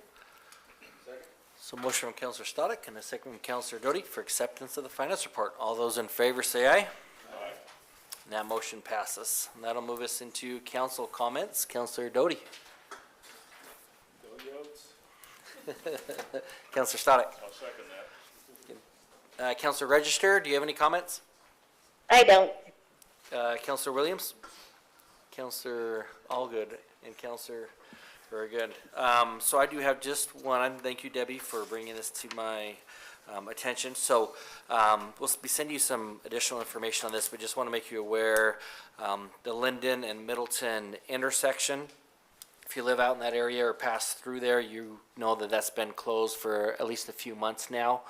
Second. So motion from Councilor Stoddard and a second from Councilor Doty for acceptance of the finance report. All those in favor say aye. Aye. And that motion passes. And that'll move us into council comments. Councilor Doty. Councilor Stoddard. I'll second that. Councilor Register, do you have any comments? I don't. Councilor Williams? Councilor Allgood and Councilor, very good. So I do have just one. Thank you, Debbie, for bringing this to my attention. So we'll be sending you some additional information on this, but just want to make you aware, the Linden and Middleton intersection, if you live out in that area or pass through there, you know that that's been closed for at least a few months now.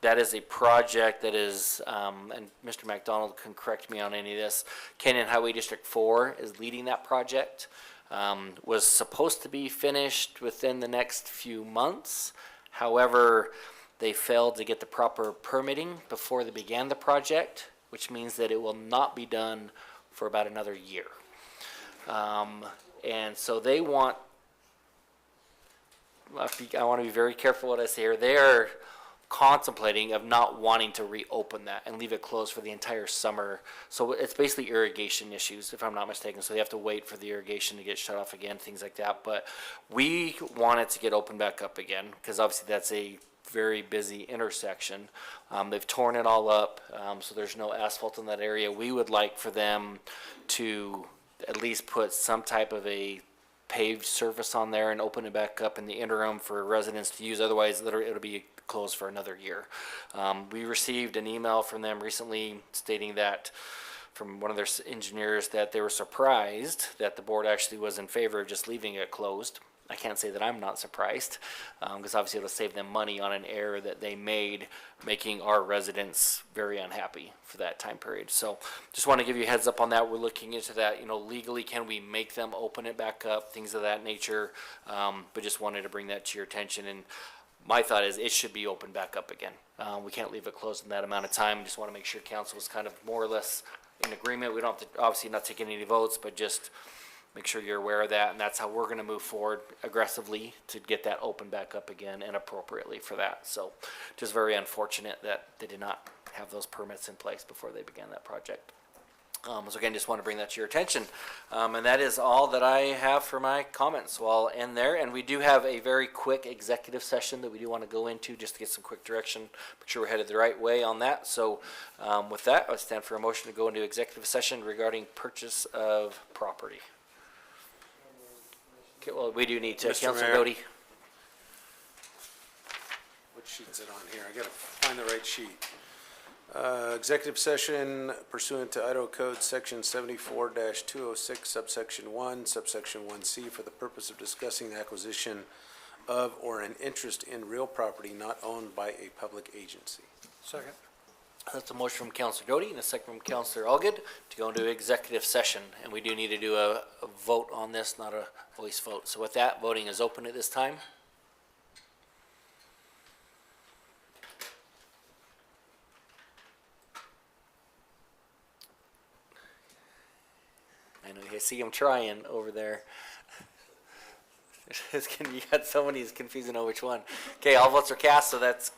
That is a project that is, and Mr. McDonald can correct me on any of this, Canyon Highway District 4 is leading that project. Was supposed to be finished within the next few months. However, they failed to get the proper permitting before they began the project, which means that it will not be done for about another year. And so they want, I want to be very careful what I say here. They are contemplating of not wanting to reopen that and leave it closed for the entire summer. So it's basically irrigation issues, if I'm not mistaken. So they have to wait for the irrigation to get shut off again, things like that. But we want it to get opened back up again because obviously that's a very busy intersection. They've torn it all up, so there's no asphalt in that area. We would like for them to at least put some type of a paved surface on there and open it back up in the interim for residents to use. Otherwise, it'll be closed for another year. We received an email from them recently stating that, from one of their engineers, that they were surprised that the board actually was in favor of just leaving it closed. I can't say that I'm not surprised, because obviously it'll save them money on an error that they made, making our residents very unhappy for that time period. So just want to give you a heads up on that. We're looking into that, legally, can we make them open it back up, things of that nature, but just wanted to bring that to your attention. And my thought is it should be opened back up again. We can't leave it closed in that amount of time. Just want to make sure council is kind of more or less in agreement. We don't have to, obviously not taking any votes, but just make sure you're aware of that, and that's how we're going to move forward aggressively to get that open back up again and appropriately for that. So just very unfortunate that they did not have those permits in place before they began that project. So again, just want to bring that to your attention. And that is all that I have for my comments. So I'll end there. And we do have a very quick executive session that we do want to go into just to get some quick direction, make sure we're headed the right way on that. So with that, I would stand for a motion to go into executive session regarding purchase of property. Okay, well, we do need to, Mr. Councilor Mayor. Doty. Which sheet's it on here? I gotta find the right sheet. Executive session pursuant to Idaho Code Section 74-206 subsection 1, subsection 1C for the purpose of discussing the acquisition of or an interest in real property not owned by a public agency. Second. That's a motion from Councilor Doty and a second from Councilor Allgood to go into executive session. And we do need to do a vote on this, not a voice vote. So with that, voting is open at this time. I know, I see him trying over there. You got somebody who's confusing on which one. Okay, all votes are cast, so that's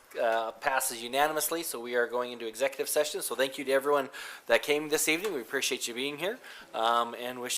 passes unanimously. So we are going into executive session. So thank you to everyone that came this evening. We appreciate you being here, and wish